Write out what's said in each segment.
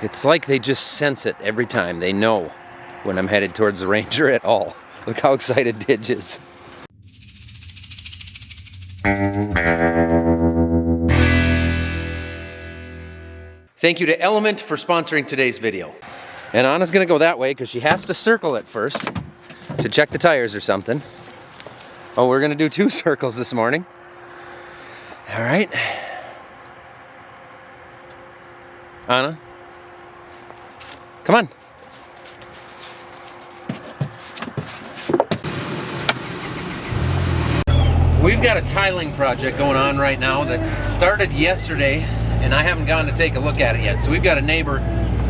It's like they just sense it every time. They know when I'm headed towards the Ranger at all. Look how excited Didge is. Thank you to Element for sponsoring today's video. And Anna's gonna go that way because she has to circle it first to check the tires or something. Oh, we're gonna do 2 circles this morning. All right. Anna, come on. We've got a tiling project going on right now that started yesterday, and I haven't gone to take a look at it yet. So we've got a neighbor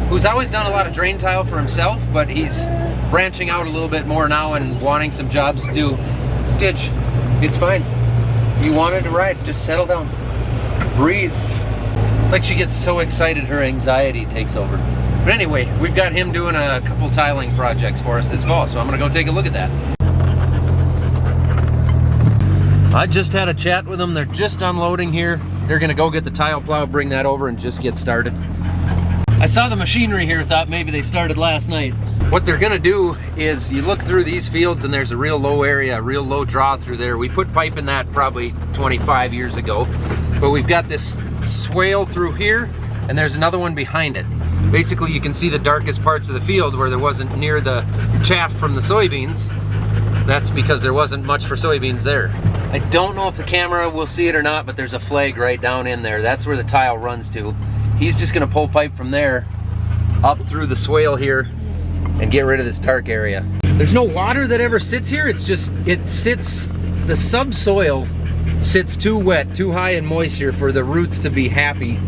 who's always done a lot of drain tile for himself, but he's branching out a little bit more now and wanting some jobs to do. Ditch, it's fine. You wanted to ride, just settle down. Breathe. It's like she gets so excited her anxiety takes over. But anyway, we've got him doing a couple tiling projects for us this fall, so I'm gonna go take a look at that. I just had a chat with them. They're just unloading here. They're gonna go get the tile plow, bring that over, and just get started. I saw the machinery here, thought maybe they started last night. What they're gonna do is you look through these fields and there's a real low area, a real low draw through there. We put pipe in that probably 25 years ago, but we've got this swale through here and there's another one behind it. Basically you can see the darkest parts of the field where there wasn't near the chaff from the soybeans. That's because there wasn't much for soybeans there. I don't know if the camera will see it or not, but there's a flag right down in there. That's where the tile runs to. He's just gonna pull pipe from there up through the swale here and get rid of this dark area. There's no water that ever sits here. It's just, the subsoil sits too wet, too high in moisture for the roots to be happy,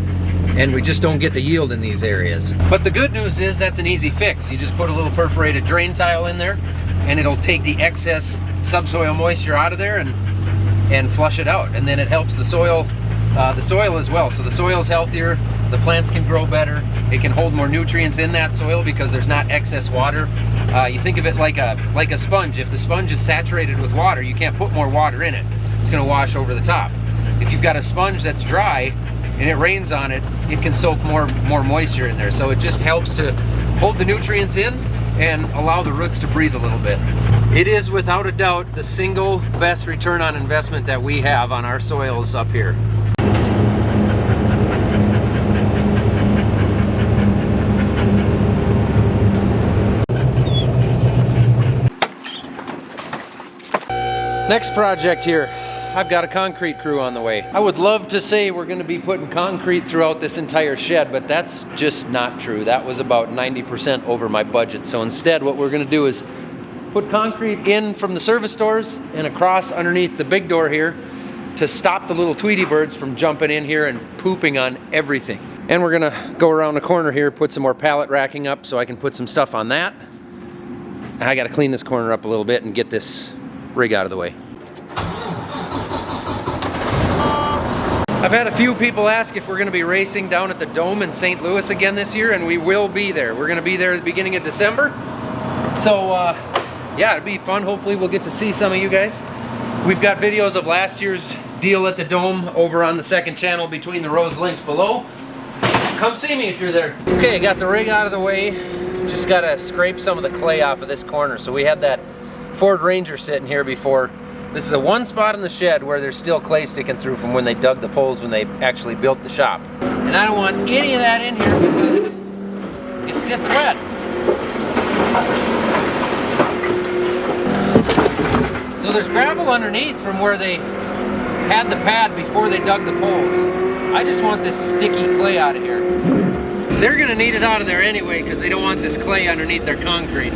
and we just don't get the yield in these areas. But the good news is that's an easy fix. You just put a little perforated drain tile in there and it'll take the excess subsoil moisture out of there and flush it out. And then it helps the soil as well. So the soil's healthier, the plants can grow better, it can hold more nutrients in that soil because there's not excess water. You think of it like a sponge. If the sponge is saturated with water, you can't put more water in it. It's gonna wash over the top. If you've got a sponge that's dry and it rains on it, it can soak more moisture in there. So it just helps to hold the nutrients in and allow the roots to breathe a little bit. It is without a doubt the single best return on investment that we have on our soils up here. Next project here, I've got a concrete crew on the way. I would love to say we're gonna be putting concrete throughout this entire shed, but that's just not true. That was about 90% over my budget. So instead what we're gonna do is put concrete in from the service doors and across underneath the big door here to stop the little Tweety birds from jumping in here and pooping on everything. And we're gonna go around the corner here, put some more pallet racking up so I can put some stuff on that. I gotta clean this corner up a little bit and get this rig out of the way. I've had a few people ask if we're gonna be racing down at the Dome in St. Louis again this year, and we will be there. We're gonna be there at the beginning of December. So yeah, it'd be fun. Hopefully we'll get to see some of you guys. We've got videos of last year's deal at the Dome over on the second channel between the rows linked below. Come see me if you're there. Okay, got the rig out of the way. Just gotta scrape some of the clay off of this corner. So we had that Ford Ranger sitting here before. This is the one spot in the shed where there's still clay sticking through from when they dug the poles when they actually built the shop. And I don't want any of that in here because it sits wet. So there's gravel underneath from where they had the pad before they dug the poles. I just want this sticky clay out of here. They're gonna need it out of there anyway because they don't want this clay underneath their concrete.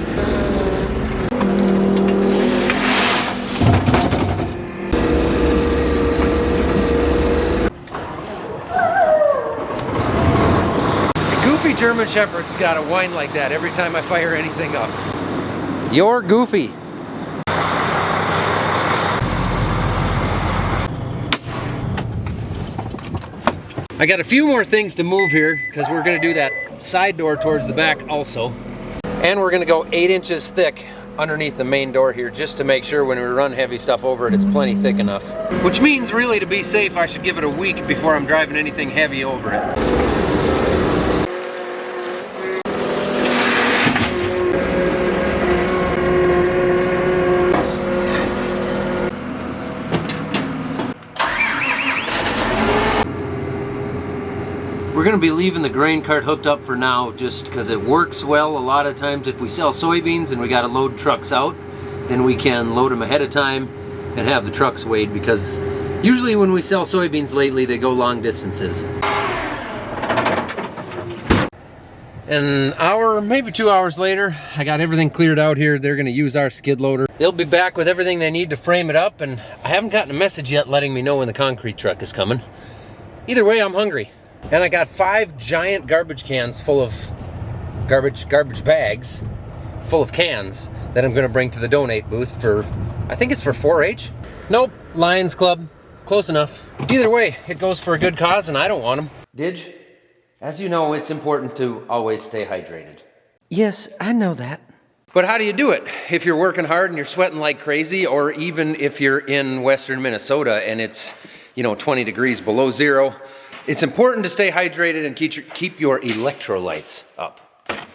German Shepherd's got a whine like that every time I fire anything up. You're goofy. I got a few more things to move here because we're going to do that side door towards the back also. And we're going to go 8 inches thick underneath the main door here just to make sure when we run heavy stuff over it, it's plenty thick enough. Which means really to be safe, I should give it a week before I'm driving anything heavy over it. be leaving the grain cart hooked up for now just because it works well. A lot of times if we sell soybeans and we got to load trucks out, then we can load them ahead of time and have the trucks weighed, because usually when we sell soybeans lately, they go long distances. An hour, maybe 2 hours later, I got everything cleared out here. They're gonna use our skid loader. They'll be back with everything they need to frame it up, and I haven't gotten a message yet letting me know when the concrete truck is coming. Either way, I'm hungry. And I got 5 giant garbage cans full of garbage bags full of cans that I'm gonna bring to the donate booth for, I think it's for 4-H? Nope, Lions Club, close enough. Either way, it goes for a good cause and I don't want them. Didge? As you know, it's important to always stay hydrated. Yes, I know that. But how do you do it? If you're working hard and you're sweating like crazy, or even if you're in western Minnesota and it's, 20 degrees below zero, it's important to stay hydrated and keep your electrolytes up.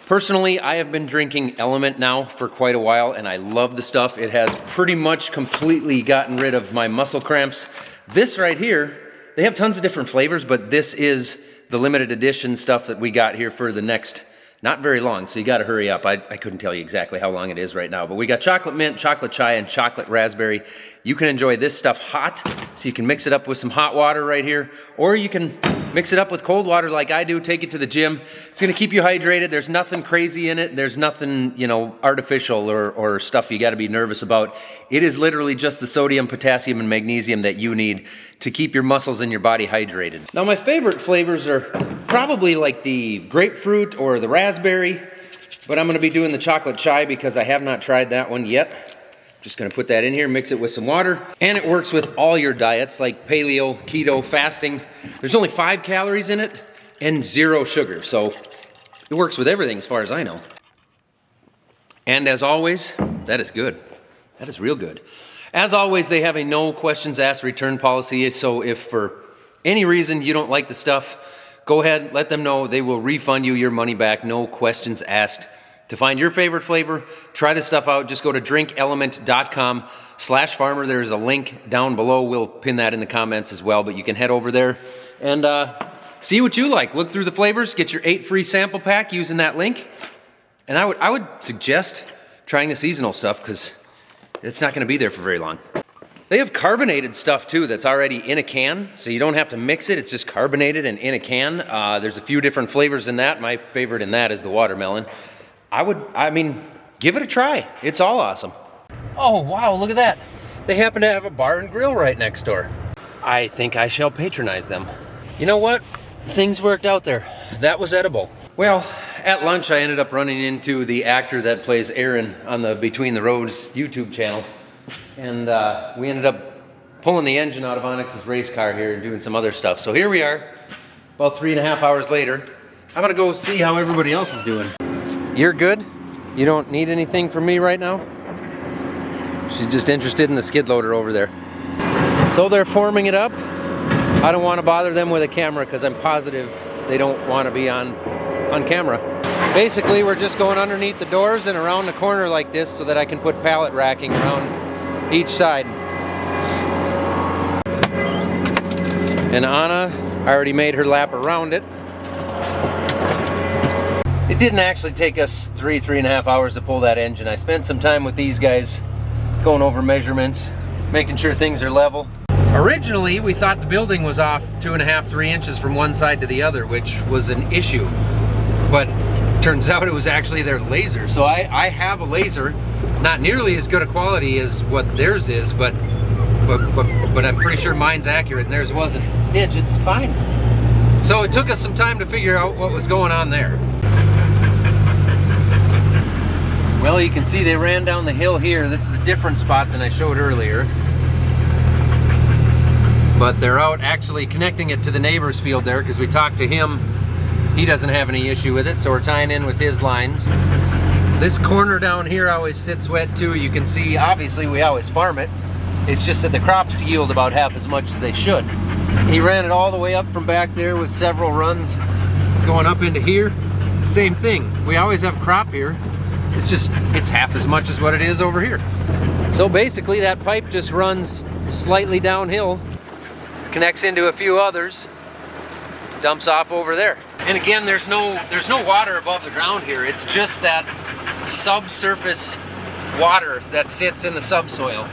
Personally, I have been drinking Element now for quite a while, and I love the stuff. It has pretty much completely gotten rid of my muscle cramps. This right here, they have tons of different flavors, but this is the limited edition stuff that we got here for the next, not very long, so you gotta hurry up. I couldn't tell you exactly how long it is right now, but we got chocolate mint, chocolate chai, and chocolate raspberry. You can enjoy this stuff hot, so you can mix it up with some hot water right here, or you can mix it up with cold water like I do, take it to the gym. It's gonna keep you hydrated. There's nothing crazy in it. There's nothing, artificial or stuff you gotta be nervous about. It is literally just the sodium, potassium, and magnesium that you need to keep your muscles and your body hydrated. Now my favorite flavors are probably like the grapefruit or the raspberry, but I'm gonna be doing the chocolate chai because I have not tried that one yet. Just gonna put that in here, mix it with some water, and it works with all your diets like paleo, keto, fasting. There's only 5 calories in it and 0 sugar, so it works with everything as far as I know. And as always, that is good. That is real good. As always, they have a no questions asked return policy, so if for any reason you don't like the stuff, go ahead, let them know. They will refund you your money back, no questions asked. To find your favorite flavor, try this stuff out. Just go to drinkelement.com/farmer. There's a link down below. We'll pin that in the comments as well, but you can head over there and see what you like. Look through the flavors, get your 8 free sample pack using that link. And I would suggest trying the seasonal stuff because it's not gonna be there for very long. They have carbonated stuff too that's already in a can, so you don't have to mix it. It's just carbonated and in a can. There's a few different flavors in that. My favorite in that is the watermelon. Give it a try. It's all awesome. Oh, wow, look at that. They happen to have a bar and grill right next door. I think I shall patronize them. You know what? Things worked out there. That was edible. Well, at lunch, I ended up running into the actor that plays Aaron on the Between the Roads YouTube channel. And we ended up pulling the engine out of Onyx's race car here and doing some other stuff. So here we are, about 3.5 hours later. I'm gonna go see how everybody else is doing. You're good? You don't need anything from me right now? She's just interested in the skid loader over there. So they're forming it up. I don't want to bother them with a camera because I'm positive they don't want to be on camera. Basically, we're just going underneath the doors and around the corner like this so that I can put pallet racking around each side. And Anna already made her lap around it. It didn't actually take us 3.5 hours to pull that engine. I spent some time with these guys going over measurements, making sure things are level. Originally, we thought the building was off 2.5–3 inches from one side to the other, which was an issue. But turns out it was actually their laser. So I have a laser, not nearly as good a quality as what theirs is, but I'm pretty sure mine's accurate and theirs wasn't. It's fine. So it took us some time to figure out what was going on there. Well, you can see they ran down the hill here. This is a different spot than I showed earlier. But they're out actually connecting it to the neighbor's field there because we talked to him. He doesn't have any issue with it, so we're tying in with his lines. This corner down here always sits wet too. You can see, obviously, we always farm it. It's just that the crops yield about half as much as they should. He ran it all the way up from back there with several runs going up into here. Same thing. We always have crop here. It's half as much as what it is over here. So basically that pipe just runs slightly downhill, connects into a few others, dumps off over there. And again, there's no water above the ground here. It's just that subsurface water that sits in the subsoil.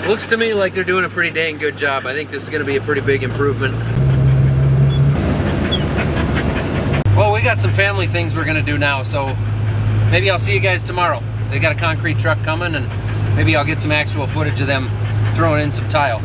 Looks to me like they're doing a pretty dang good job. I think this is going to be a pretty big improvement. Well, we got some family things we're going to do now, so maybe I'll see you guys tomorrow. They got a concrete truck coming, and maybe I'll get some actual footage of them throwing in some tile.